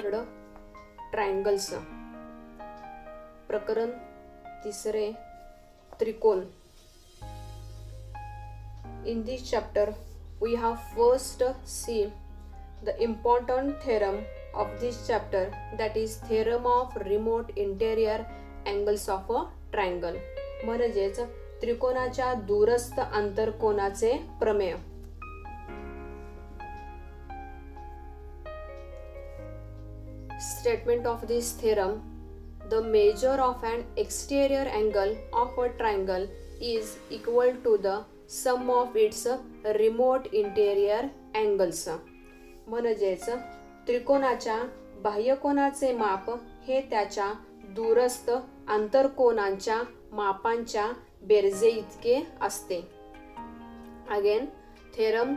Third triangles. प्रकरण तिसरे त्रिकोण. In this chapter we have first see the important theorem of this chapter, that is theorem of remote interior angles of a triangle. म्हणजेच त्रिकोणाच्या दूरस्थ आंतरकोनाचे प्रमेय. Statement of this theorem: the measure of an exterior angle of a triangle is equal to the sum of its remote interior angles. म्हणजेच त्रिकोणाच्या बाह्यकोनाचे माप हे त्याच्या दूरस्थ आंतरकोनांच्या मापांच्या बेरजे इतके असते. Again theorem: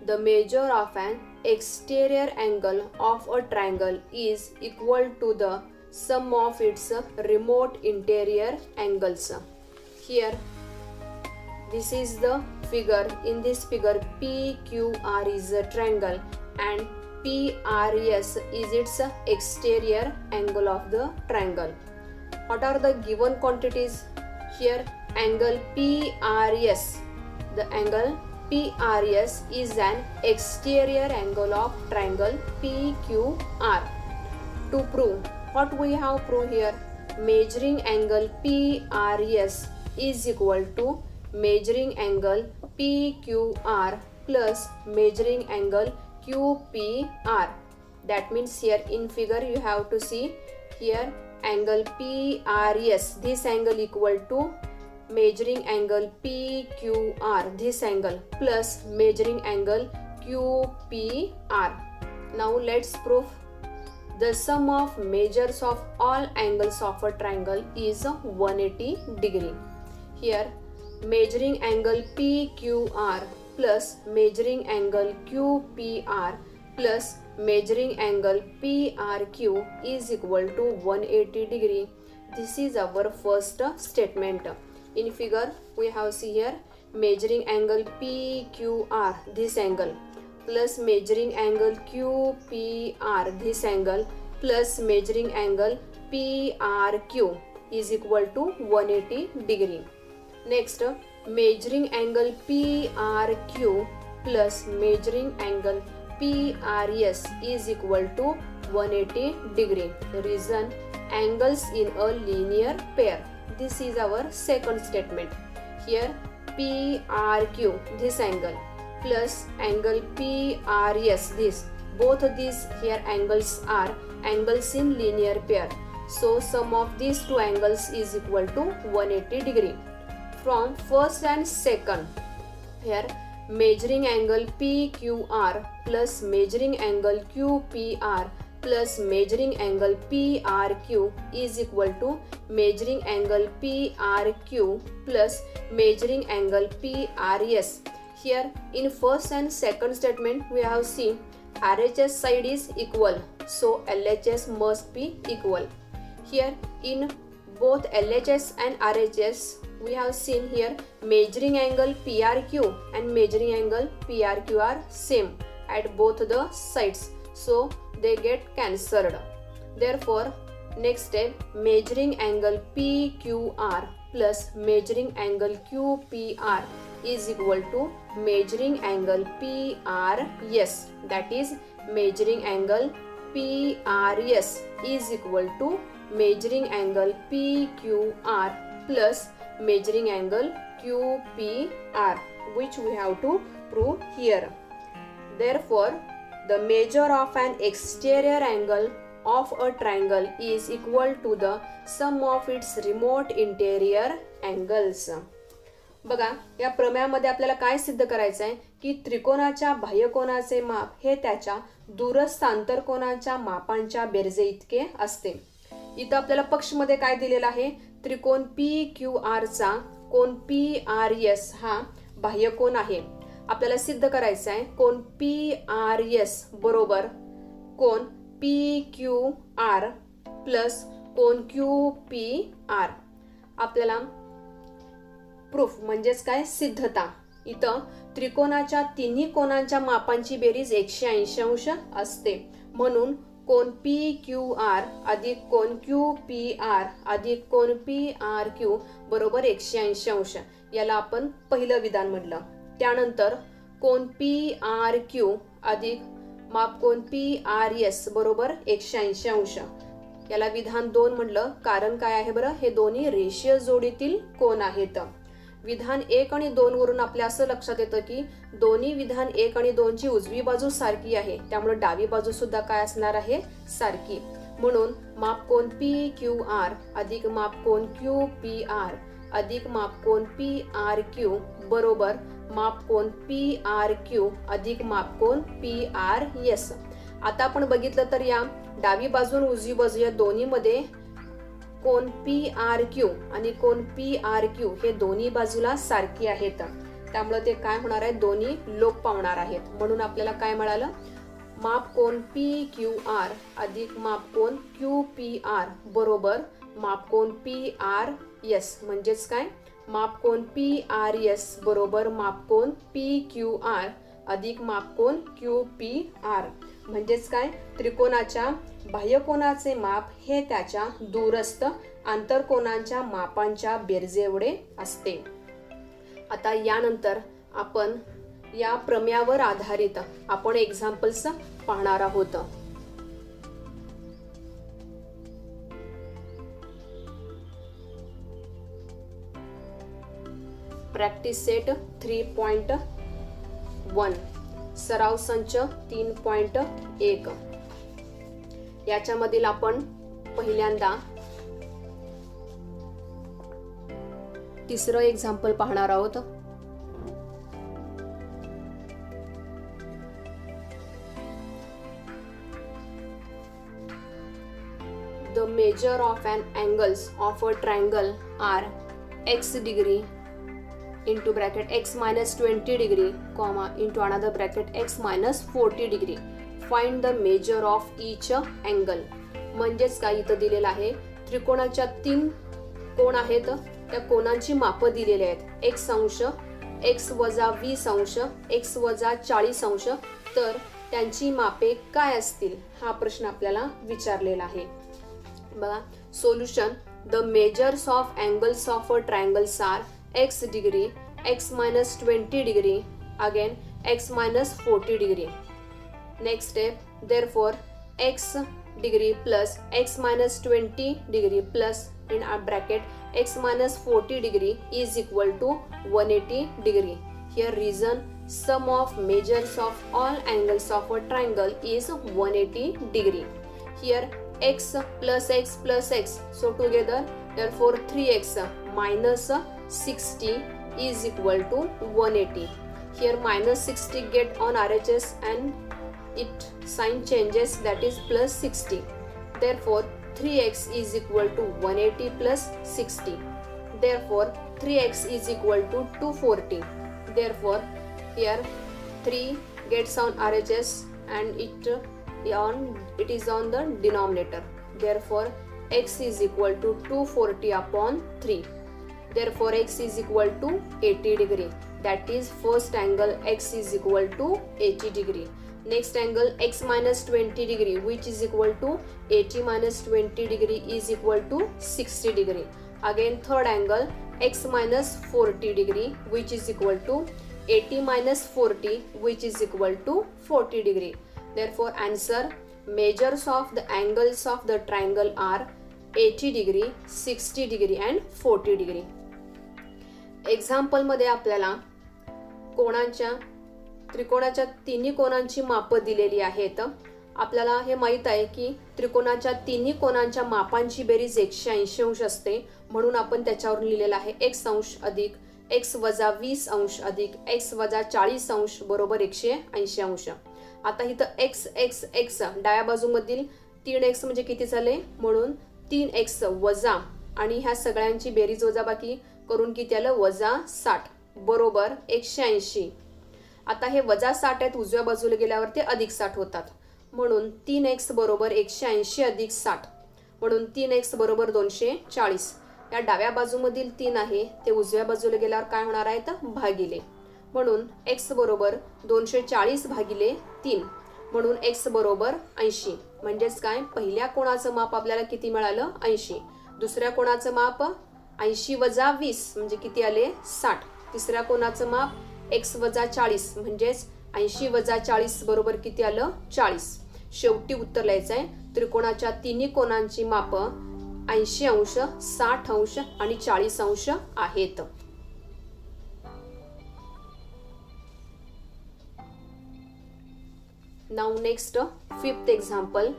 the measure of an exterior angle of a triangle is equal to the sum of its remote interior angles. Here this is the figure. In this figure PQR is a triangle and PRS is its exterior angle of the triangle. What are the given quantities? Here angle PRS. The angle PRS is an exterior angle of triangle PQR. To prove, what we have proved here, measuring angle PRS is equal to measuring angle PQR plus measuring angle QPR. That means here in figure you have to see here angle PRS, this angle equal to measuring angle PQR, this angle, plus measuring angle QPR. Now let's prove. The sum of measures of all angles of a triangle is 180 degree. Here measuring angle PQR plus measuring angle QPR plus measuring angle PRQ is equal to 180 degree. This is our first statement. In figure we have see here measuring angle PQR, this angle, plus measuring angle QPR, this angle, plus measuring angle PRQ is equal to 180 degree. Next, measuring angle PRQ plus measuring angle PRS is equal to 180 degree. Reason: angles in a linear pair. This is our second statement. Here PRQ, this angle, plus angle PRS, this, both these here angles are angles in linear pair. So sum of these two angles is equal to 180 degree. From first and second, here measuring angle PQR plus measuring angle QPR plus measuring angle PRQ is equal to measuring angle PRQ plus measuring angle PRS. Here in first and second statement we have seen RHS side is equal, so LHS must be equal. Here in both LHS and RHS we have seen here measuring angle PRQ and measuring angle PRQ are same at both the sides, so they get cancelled. Therefore next step, measuring angle PQR plus measuring angle QPR is equal to measuring angle PRS, that is measuring angle PRS is equal to measuring angle PQR plus measuring angle QPR, which we have to prove here. Therefore the measure of an exterior angle of a triangle is equal to the sum of its remote interior angles. बघा या प्रमेयामध्ये आपल्याला काय सिद्ध करायचं आहे की त्रिकोणाच्या बाह्यकोनाचे माप हे त्याच्या दूरस्थ आंतरकोनाच्या मापांच्या बेरजे इतके असते. इथं आपल्याला पक्षमध्ये काय दिलेलं आहे, त्रिकोण PQR चा कोण PRS हा बाह्यकोन आहे. आपल्याला सिद्ध करायचं आहे कोण PRS बरोबर कोण PQR प्लस कोण QPR. आपल्याला प्रूफ म्हणजेच काय सिद्धता. इथं त्रिकोणाच्या तिन्ही कोणांच्या मापांची बेरीज 180 अंश असते, म्हणून कोन पी क्यू आर अधिक कोन क्यू पी आर अधिक कोन पी आर क्यू बरोबर 180 अंश, याला आपण पहिलं विधान म्हटलं. त्यानंतर कोन पी आर क्यू अधिक माप कोन पी आर एस बरोबर 180 अंश, याला विधान 2 म्हटलं. कारण काय आहे बरं, हे दोन्ही रेषीय जोडीतील कोन आहेत. विधान 1 आणि 2 वरून आपल्या असं लक्षात येतं की दोन्ही विधान 1 आणि 2 ची उजवी बाजू सारखी आहे, त्यामुळे डावी बाजू सुद्धा काय असणार आहे, सारखी. म्हणून माप कोन पी क्यू आर अधिक माप कोन क्यू पी आर अधिक माप कोन पी आर क्यू बरोबर माप कोन पी आर क्यू अधिक माप कोन पी आर एस. आता आपण बघितलं तर या डावी बाजू आणि उजवी बाजू या दोन्ही मध्ये कोन पी आर क्यू आणि कोन पी आर क्यू हे दोन्ही बाजूला सारखी आहेत, त्यामुळे ते काय होणार आहे, दोन्ही लोप पावणार आहेत. म्हणून आपल्याला काय मिळालं, माप कोन पी क्यू आर अधिक माप कोन क्यू पी आर बरोबर माप कोन पी आर एस. म्हणजेच काय, माप कोन पी आर एस बरोबर माप कोन पी क्यू आर अधिक माप कोन क्यू पी आर. म्हणजेच काय, त्रिकोणाच्या बाह्यकोनाचे माप हे त्याच्या दूरस्थ आंतरकोनांच्या मापांच्या बेरजेएवढे असते. आता यानंतर आपण या प्रमेयावर आधारित आपण एक्झाम्पल्स पाहणार आहोत. प्रॅक्टिस सेट 3.1 सराव संच 3.1 याच्यामधील आपण पहिल्यांदा तिसरं एक्झाम्पल पाहणार आहोत. The measure of an angles of a triangle are x degree into bracket x minus 20 degree comma into another bracket x minus 40 degree. Find the measure of each angle. म्हणजेच काय, इथं दिलेलं आहे त्रिकोणाच्या 3 कोण आहेत, त्या कोणांची मापं दिलेली आहेत. x अंश, x वजा 20 अंश, x वजा 40 अंश. तर त्यांची मापे काय असतील हा प्रश्न आपल्याला विचारलेला आहे. बघा solution. The measures of angles of a triangles are x degree, x minus 20 degree, again x minus 40 degree. Next step, therefore x degree plus x minus 20 degree plus in a bracket x minus 40 degree is equal to 180 degree. Here reason, sum of measures of all angles of a triangle is 180 degree. Here x plus x plus x, so together therefore 3x minus 60 is equal to 180. Here minus 60 get on RHS and it sign changes, that is plus 60. Therefore 3x is equal to 180 plus 60. Therefore 3x is equal to 240. Therefore here 3 gets on RHS and it is on the denominator. Therefore x is equal to 240 upon 3. Therefore x is equal to 80 degree. That is first angle x is equal to 80 degree. Next angle x minus 20 degree, which is equal to 80 minus 20 degree is equal to 60 degree. Again third angle x minus 40 degree, which is equal to 80 minus 40, which is equal to 40 degree. Therefore answer, measures of the angles of the triangle are 80 degree, 60 degree and 40 degree. Example मध्ये आपल्याला त्रिकोणाच्या तिन्ही कोणांची मापं दिलेली आहेत. आपल्याला हे माहित आहे की त्रिकोणाच्या तिन्ही कोणांच्या मापांची बेरीज 180 अंश असते, म्हणून आपण त्याच्यावर लिहिलेलं आहे x अंश अधिक x वजा 20 अंश अधिक x वजा 40 अंश बरोबर 180 अंश. आता इथं x x x डाव्या बाजूमधील 3x म्हणजे किती झाले, म्हणून 3x वजा आणि ह्या सगळ्यांची बेरीज वजाबाकी करून किती आलं, वजा 60 बरोबर 180. आता हे वजा 60 आहेत, उजव्या बाजूला गेल्यावर ते अधिक 60 होतात, म्हणून 3x बरोबर 180 अधिक 60, म्हणून 3x बरोबर 240. या डाव्या बाजूमधील 3 आहे ते उजव्या बाजूला गेल्यावर काय होणार आहे तर भागिले, म्हणून x बरोबर 240 भागिले 3 म्हणून x बरोबर 80. म्हणजेच काय, पहिल्या कोणाचं माप आपल्याला किती मिळालं 80. दुसऱ्या कोणाचं माप 80 वजा 20 म्हणजे किती आले 60. तिसऱ्या कोणाचं माप x वजा 40 म्हणजेच 80 वजा 40 बरोबर किती आलं 40. शेवटी उत्तर लिहायचं आहे. त्रिकोणाच्या तिन्ही कोणांची माप 80 अंश, 60 अंश आणि 40 अंश आहेत. Now next, fifth example.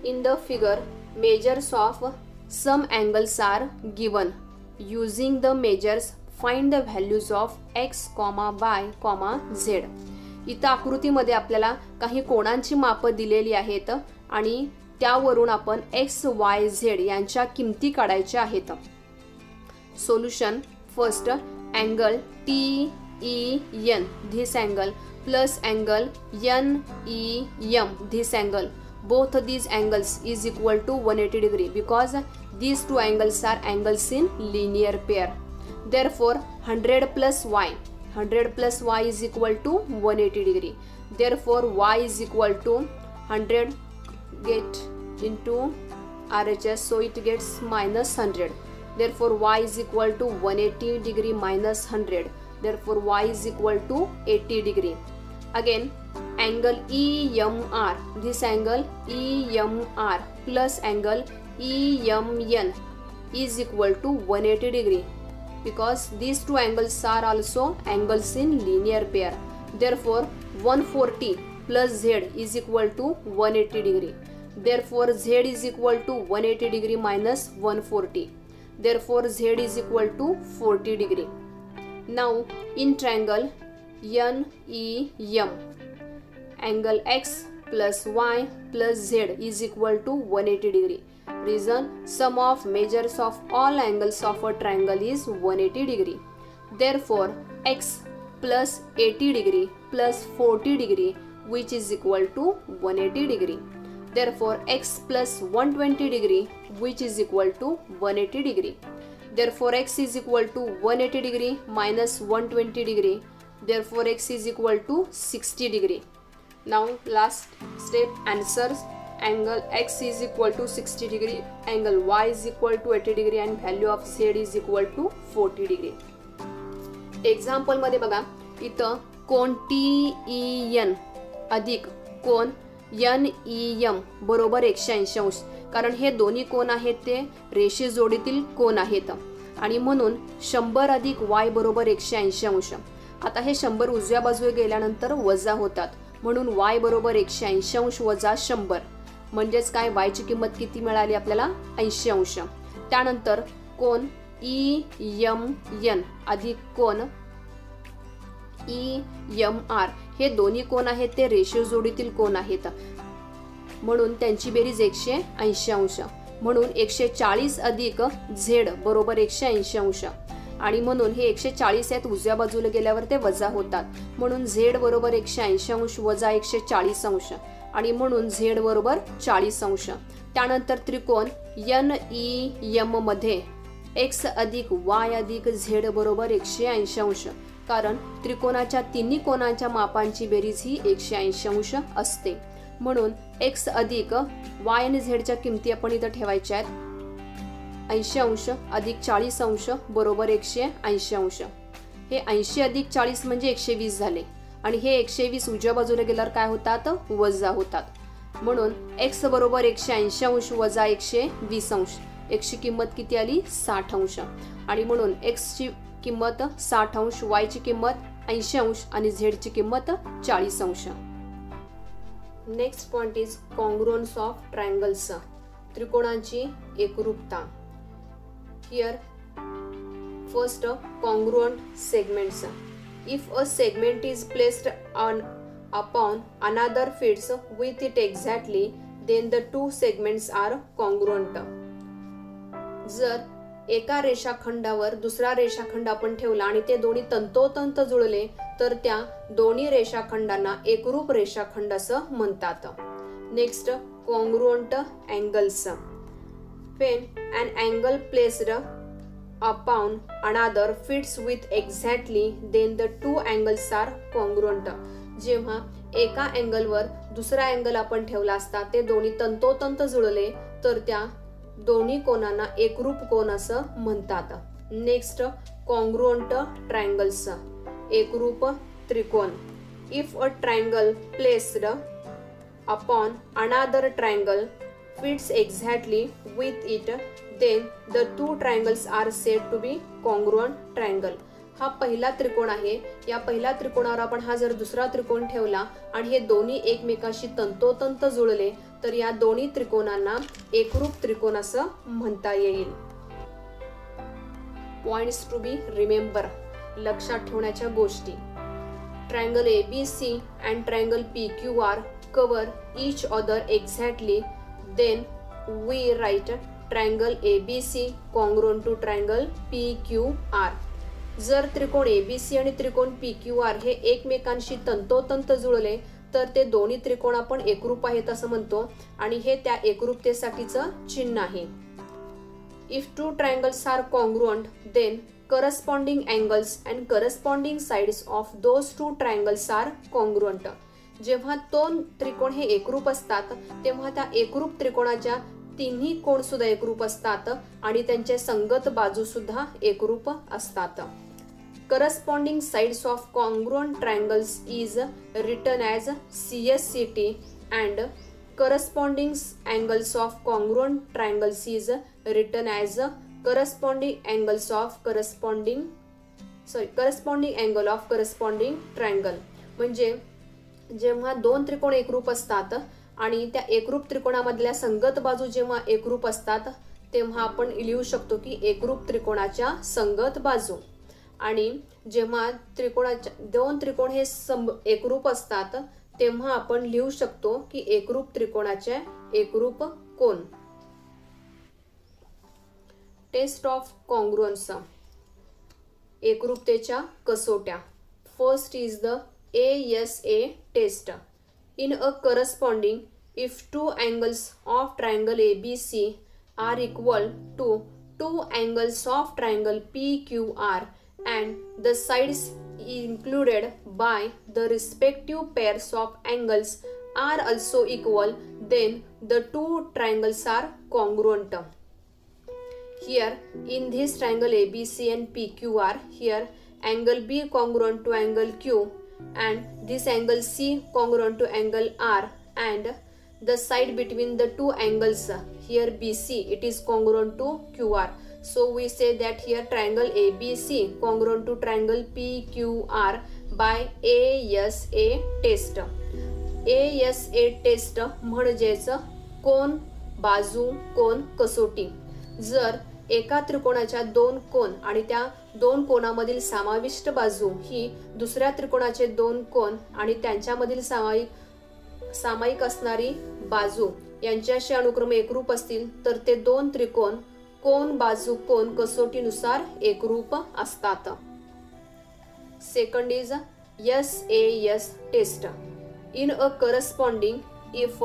In the figure, measures of some angles are given. Using the measures, find the values of x, y, z. इथं आकृतीमध्ये आपल्याला काही कोणांची मापं दिलेली आहेत आणि त्यावरून आपण x, y, z यांच्या किमती काढायच्या आहेत. Solution. First, angle TEN this angle plus angle NEM this angle. Both these angles is equal to 180 degree because these two angles are angles in linear pair. Therefore 100 plus y is equal to 180 degree. Therefore y is equal to 100 get into RHS, so it gets minus 100. Therefore y is equal to 180 degree minus 100. Therefore y is equal to 80 degree. Again, angle EMR, this angle EMR plus angle EMN is equal to 180 degree because these two angles are also angles in linear pair. Therefore 140 plus Z is equal to 180 degree. Therefore Z is equal to 180 degree minus 140. Therefore Z is equal to 40 degree. Now in triangle NEM, angle x plus y plus z is equal to 180 degree. Reason, sum of measures of all angles of a triangle is 180 degree. Therefore x plus 80 degree plus 40 degree which is equal to 180 degree. Therefore x plus 120 degree which is equal to 180 degree. Therefore x is equal to 180 degree minus 120 degree. Therefore x is equal to 60 degree. Now last step, answers. Angle x is equal to 60 degree, angle y is equal to 80 degree and value of z is equal to 40 degree. Example मध्ये बघा, इथं कोन TEN अधिक कोन NEM बरोबर 180 अंश. कारण हे दोन्ही कोन आहेत ते रेषे जोडीतील कोन आहेत आणि म्हणून 100 अधिक y बरोबर 180 अंश. आता हे 100 उजव्या बाजूला गेल्यानंतर वजा होतात म्हणून y बरोबर 180 अंश वजा 100 म्हणजेच काय, y ची किंमत किती मिळाली आपल्याला 80 अंश. त्यानंतर कोन EMN अधिक कोन EMR हे दोन्ही कोन आहेत ते रेषीय जोडीतील कोन आहेत म्हणून त्यांची बेरीज 180 अंश. म्हणून 140 अधिक z बरोबर 180 अंश आणि म्हणून हे 140 आहेत उजव्या बाजूला गेल्यावर ते वजा होतात म्हणून z बरोबर 180 अंश वजा 140 अंश आणि म्हणून z बरोबर 40 अंश. त्यानंतर त्रिकोण NEM मध्ये x अधिक y अधिक z बरोबर 180 अंश. कारण त्रिकोणाच्या तिन्ही कोनांच्या मापांची बेरीज ही 180 अंश असते म्हणून x अधिक y आणि z च्या किमती आपण इथं ठेवायच्या आहेत. 80 अंश अधिक 40 अंश बरोबर 180 अंश. हे 80 अधिक 40 म्हणजे 120 झाले आणि हे 120 उजव्या बाजूला गेल्यावर काय होतात, वजा होतात. म्हणून x बरोबर 180 अंश वजा 120 अंश. x ची किंमत किती आली 60 अंश आणि म्हणून x ची किंमत 60 अंश, y ची किंमत 80 अंश आणि z ची किंमत 40 अंश. Next point is congruence of triangles, त्रिकोणांची एकरूपता. Here first, congruent segments. If a segment is placed upon another fits with it exactly, then the two segments are congruent. जर एका रेषाखंडावर दुसरा रेषाखंड आपण ठेवला आणि ते दोन्ही तंतोतंत जुळले तर त्या दोन्ही रेषाखंडांना एकरूप रेषाखंड असं म्हणतात. Next, congruent angles. When an angle placed upon another fits with exactly, then the two angles are congruent. जेव्हा एका अँगलवर दुसरा अँगल आपण ठेवला असता ते दोन्ही तंतोतंत जुळले तर त्या दोन्ही कोनांना एकरूप कोन असं म्हणतात. नेक्स्ट कॉन्ग्रुएंट ट्रायंगल्स, एकरूप त्रिकोण. If a triangle placed upon another triangle fits exactly with it, then the two triangles are said to be congruent triangle. हा पहिला त्रिकोण आहे. या पहिल्या त्रिकोणावर आपण हा जर दुसरा त्रिकोण ठेवला आणि हे दोन्ही एकमेकाशी तंतोतंत जुळले तर या दोन्ही त्रिकोणांना एकरूप त्रिकोण असं म्हणता येईल. पॉइंट्स टू बी रिमेंबर, लक्षात ठेवण्याच्या गोष्टी. Triangle ABC and triangle PQR cover each other exactly. Then we write triangle ABC congruent to triangle PQR. जर त्रिकोण ABC आणि त्रिकोण PQR हे एकमेकांशी तंतोतंत जुळले तर ते दोन्ही त्रिकोण आपण एकरूप आहेत असं म्हणतो आणि हे त्या एकरूपतेसाठीचं चिन्ह आहे. If two triangles are congruent, then corresponding angles and corresponding sides of those two triangles are congruent. जेव्हा दोन त्रिकोण हे एकरूप असतात तेव्हा त्या एकरूप त्रिकोणाच्या तिन्ही कोन सुद्धा एकरूप असतात आणि त्यांचे संगत बाजू सुद्धा एकरूप असतात. Corresponding sides of congruent triangles is written as CSCT and corresponding angles of congruent triangles is written as corresponding angle of corresponding triangle. म्हणजे जेव्हा दोन त्रिकोण एकरूप असतात आणि त्या एकरूप त्रिकोणामधल्या संगत बाजू जेव्हा एकरूप असतात तेव्हा आपण लिहू शकतो की एकरूप त्रिकोणाच्या संगत बाजू. आणि जेव्हा दोन त्रिकोण हे एकरूप असतात तेव्हा आपण लिहू शकतो की एकरूप त्रिकोणाचे एकरूप कोन. टेस्ट ऑफ कॉन्ग्रुएन्स, एकरूपतेच्या कसोट्या. First is the ASA test. In a corresponding, if two angles of triangle ABC are equal to two angles of triangle PQR and the sides included by the respective pairs of angles are also equal, then the two triangles are congruent. Here in this triangle ABC and PQR, here angle B congruent to angle Q and this angle C congruent to angle R and the side between the two angles here BC it is congruent to QR. So we say that here triangle ABC congruent to triangle PQR by ASA test. ASA test म्हणजेच कोन बाजू कोन कसोटी. जर एका त्रिकोणाच्या दोन कोन आणि त्या दोन कोनामधील समाविष्ट बाजू ही दुसऱ्या त्रिकोणाचे दोन कोन आणि त्यांच्यामधील सामायिक असणारी बाजू यांच्याशी अनुक्रमे एकरूप असतील तर ते दोन त्रिकोण कोन बाजू कोन कसोटीनुसार एकरूप असतात. Second is SAS test. In a corresponding, if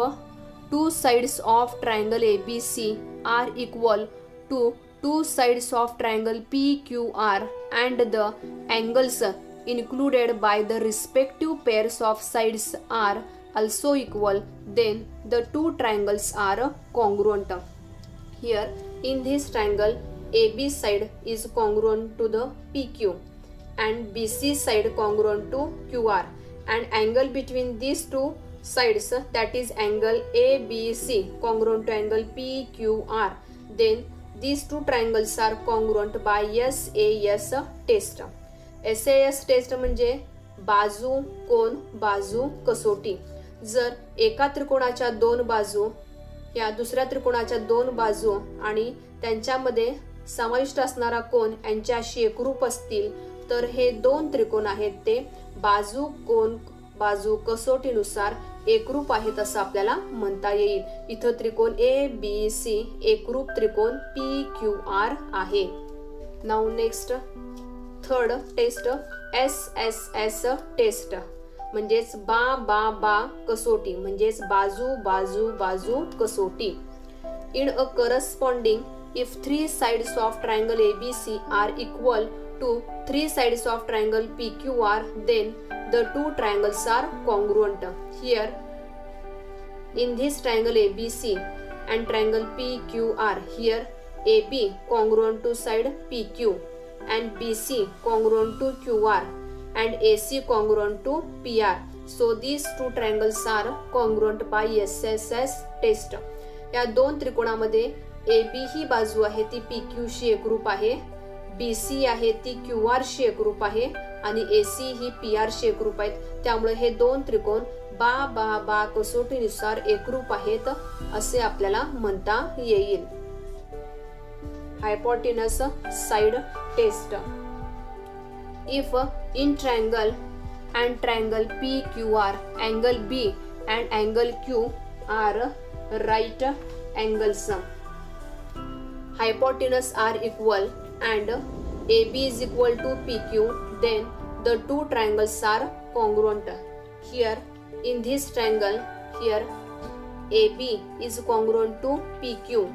two sides of triangle ABC are equal to two sides of triangle PQR and the angles included by the respective pairs of sides are also equal, then the two triangles are congruent. Here in this triangle AB side is congruent to the PQ and BC side congruent to QR and angle between these two sides that is angle ABC congruent to angle PQR, then these two triangles are congruent by SAS test. SAS test म्हणजे बाजू कोन बाजू कसोटी. जर एका त्रिकोणाच्या दोन बाजू या दुसऱ्या त्रिकोणाच्या दोन बाजू आणि त्यांच्यामध्ये समाविष्ट असणारा कोन यांच्याशी एकरूप असतील तर हे दोन त्रिकोण आहेत ते बाजू कोन बाजू कसोटीनुसार एकरूप आहेत असं आपल्याला म्हणता येईल. इथं त्रिकोण ABC एकरूप त्रिकोण PQR आहे. Now next third test SSS test म्हणजेच बा कसोटी म्हणजेच बाजू बाजू बाजू कसोटी. In a corresponding, if three sides of triangle ABC are equal to three sides of triangle PQR, then the two triangles are congruent. Here in this triangle ABC and triangle PQR, here AB congruent to side PQ and BC congruent to QR and AC congruent to PR. So these two triangles are congruent by SSS test. या दोन त्रिकोणामध्ये AB ही बाजू आहे ती PQ शी एकरूप आहे, BC आहे ती QR शी एकरूप आहे आणि AC ही PR शी एकरूप आहेत. त्यामुळे हे दोन त्रिकोण बा कसोटीनुसार एकरूप आहेत असे आपल्याला म्हणता येईल. Hypotenuse side test. If in triangle and triangle PQR, angle B and angle Q are right angles, hypotenuse are equal and AB is equal to PQ, then the two triangles are congruent. Here in this triangle, here AB is congruent to PQ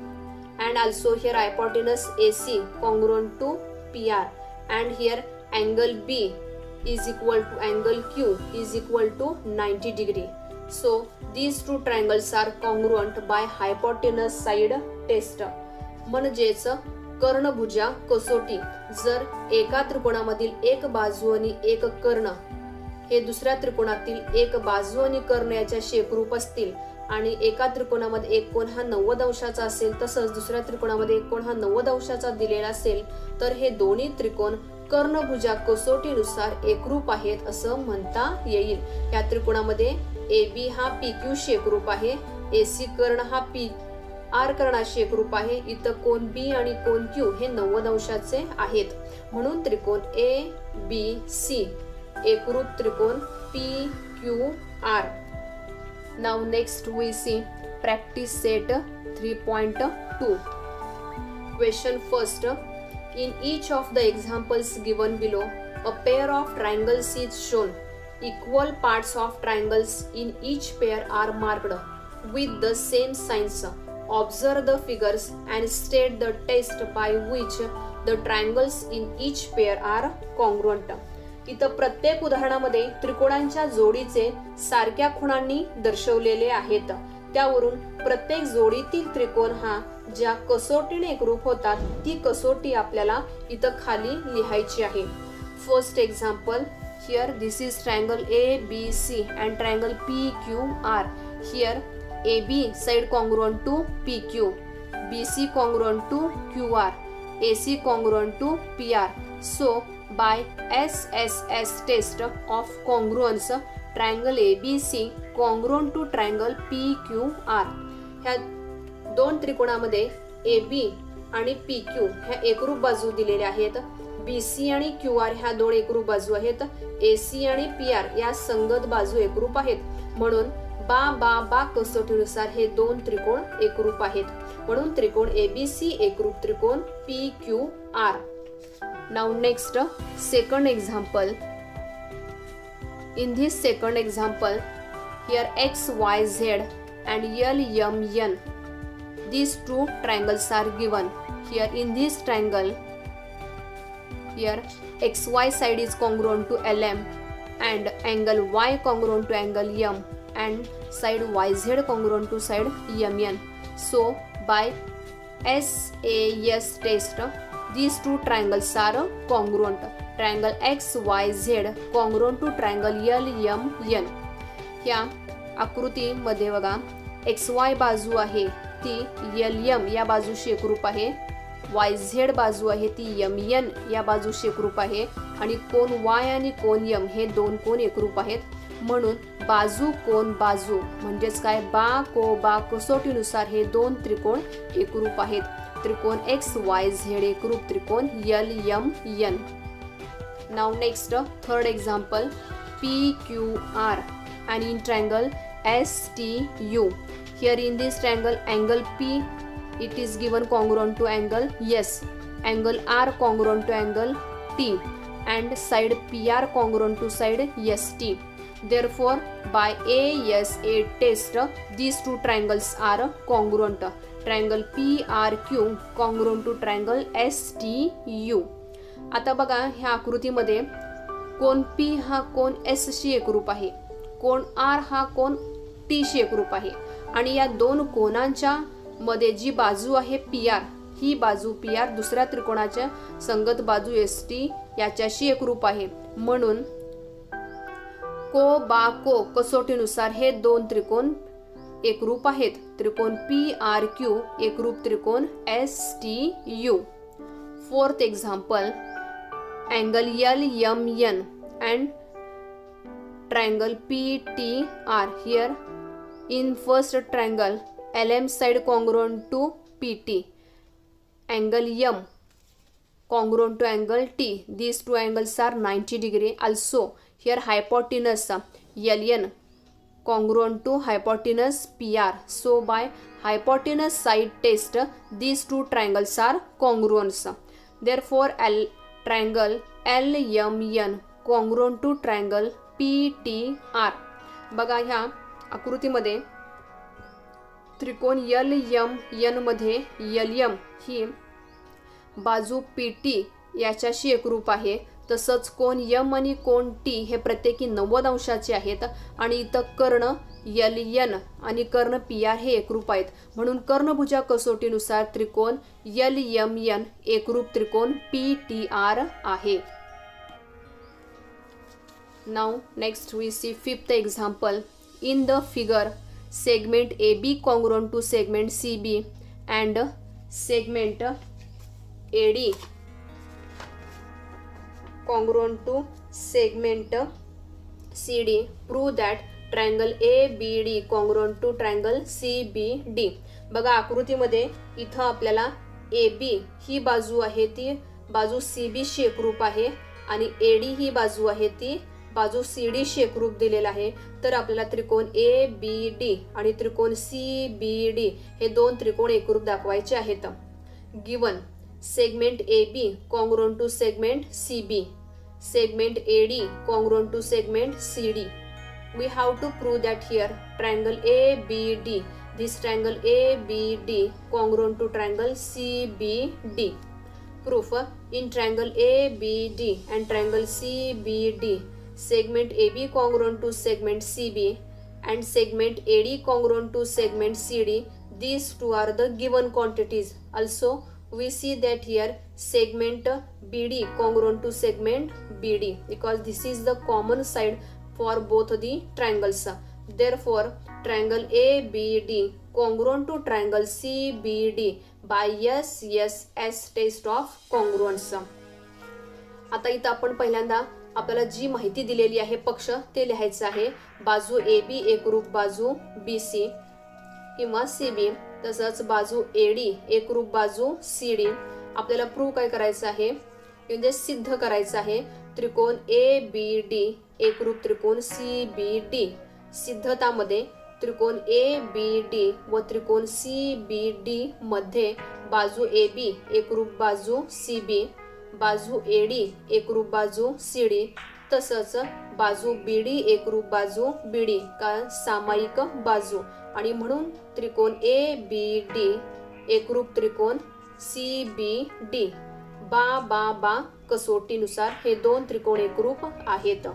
and also here hypotenuse AC congruent to PR, and here angle B is equal to angle Q is equal to 90 degree. So these two triangles are congruent by hypotenuse side test. म्हणजेच कर्णभुजा कसोटी जर एका त्रिकोणामधील एक बाजू आणि एक कर्ण हे दुसऱ्या त्रिकोणातील एक बाजू आणि कर्ण याच्याशी एकरूप असतील आणि एका त्रिकोणामध्ये एक कोन हा 90 अंशाचा असेल तसंच दुसऱ्या त्रिकोणामध्ये एक कोन हा 90 अंशाचा दिलेला असेल तर हे दोन्ही त्रिकोण कर्णभुजा कसोटीनुसार एकरूप आहेत असं म्हणता येईल. या त्रिकोणामध्ये AB हा PQ शी एकरूप आहे, AC कर्ण हा PR कर्णाशी एकरूप आहे, इतर कोन B आणि कोन Q हे 90 अंशाचे आहेत. म्हणून त्रिकोण ABC एकरूप त्रिकोण PQR. Now next we see practice set 3.2. Question first. In each of the examples given below, a pair of triangles is shown. Equal parts of triangles in each pair are marked with the same signs. Observe the figures and state the test by which the triangles in each pair are congruent. इथं प्रत्येक उदाहरणामध्ये त्रिकोणांच्या जोडीचे सारख्या खुणांनी दर्शवलेले आहेत. त्यावरून प्रत्येक जोडीतील त्रिकोण हा ज्या कसोटीने एकरूप होतात ती कसोटी आपल्याला इथं खाली लिहायची आहे. First example. Here this is triangle ABC and triangle PQR. Here AB side congruent to PQ, BC congruent to QR, AC congruent to PR. So by SSS test of congruence, triangle ABC congruent to triangle PQR. ह्या दोन त्रिकोणामध्ये AB आणि PQ ह्या एकरूप बाजू दिलेल्या आहेत, BC आणि QR ह्या दोन एकरूप बाजू आहेत, AC आणि PR या संगत बाजू एकरूप आहेत. म्हणून बा कसोटीनुसार हे दोन त्रिकोण एकरूप आहेत. म्हणून त्रिकोण ABC एकरूप त्रिकोण PQR. Now next, second example. In this second example, here X, Y, Z and L, M, N. These two triangles are given. Here in this triangle, here XY side is congruent to LM and angle Y congruent to angle M and side YZ congruent to side MN. So by SAS test, these two triangles are congruent. Triangle XYZ congruent to triangle LMN. ह्या आकृतीमध्ये बघा XY बाजू आहे ती LM या बाजूशी एकरूप आहे, YZ बाजू आहे ती MN या बाजूशी एकरूप आहे आणि कोन Y आणि कोन M हे दोन कोन एकरूप आहेत. म्हणून बाजू कोन बाजू म्हणजेच काय बा कसोटीनुसार हे दोन त्रिकोण एकरूप आहेत. त्रिकोण XYZ एकरूप त्रिकोण LMN. Now next, third example, PQR and in triangle STU. Here in this triangle, angle P it is given congruent to angle S, angle R congruent to angle T and side PR congruent to side ST. Therefore by ASA test, these two triangles are congruent. Triangle PRQ congruent to triangle STU. आता बघा ह्या आकृतीमध्ये कोन P हा कोन S शी एकरूप आहे, कोन R हा कोन T शी एकरूप आहे आणि या दोन कोनांच्या मध्ये जी बाजू आहे PR, ही बाजू PR दुसऱ्या त्रिकोणाच्या संगत बाजू ST याच्याशी एकरूप आहे. म्हणून को बा को कसोटीनुसार हे दोन त्रिकोण एकरूप आहेत. त्रिकोण PRQ एकरूप त्रिकोण STU. Fourth example, angle LMN and triangle PTR. Here in first triangle LM side congruent to PT, angle M congruent to angle T. These two angles are 90 degree. Also here hypotenuse LN congruent to hypotenuse PR. So by hypotenuse side test these two triangles are congruent. Therefore triangle LMN congruent to triangle PTR. बघा ह्या आकृतीमध्ये त्रिकोण LMN मध्ये LM ही बाजू PT याच्याशी एकरूप आहे. तसंच कोन M आणि कोन T हे प्रत्येकी 90 अंशाचे आहेत आणि इथं कर्ण LN आणि कर्ण PR हे एकरूप आहेत. म्हणून कर्णभुजा कसोटीनुसार त्रिकोण LMN एकरूप त्रिकोण PTR आहे. Now next we see fifth example. In the figure, segment AB congruent to segment CB and segment AD congruent to segment CD. Prove that triangle ABD congruent to triangle CBD. बघा आकृतीमध्ये इथं आपल्याला AB ही बाजू आहे ती बाजू CB शी एकरूप आहे आणि AD ही बाजू आहे ती बाजू CD शी एकरूप दिलेला आहे. तर आपल्याला त्रिकोण ABD आणि त्रिकोण CBD हे दोन त्रिकोण एकरूप दाखवायचे आहेत. Given segment AB congruent to segment CB, segment AD congruent to segment CD. We have to prove that here triangle ABD, this triangle ABD congruent to triangle CBD. Proof, in triangle ABD and triangle CBD, segment AB congruent to segment CB and segment AD congruent to segment CD. These two are the given quantities. Also we see that here segment BD congruent to segment BD because this is the common side for both the triangles. Therefore triangle ABD congruent to triangle CBD by SSS test of congruence. आता इथं आपण पहिल्यांदा आपल्याला जी माहिती दिलेली आहे पक्ष ते लिहायचं आहे. बाजू AB एकरूप बाजू BC किंवा CB, तसंच बाजू AD एकरूप बाजू CD. आपल्याला प्रूव्ह काय करायचं आहे म्हणजे सिद्ध करायचं आहे त्रिकोण ABD एकरूप त्रिकोण CBD. सिद्धतामध्ये त्रिकोण ABD व त्रिकोण CBD मध्ये बाजू AB एकरूप बाजू CB, बाजू AD एकरूप बाजू CD, तसंच बाजू BD एकरूप बाजू BD का सामायिक बाजू आणि म्हणून त्रिकोण ABD एकरूप त्रिकोण CBD. बा कसोटीनुसार हे दोन त्रिकोण एकरूप आहेत.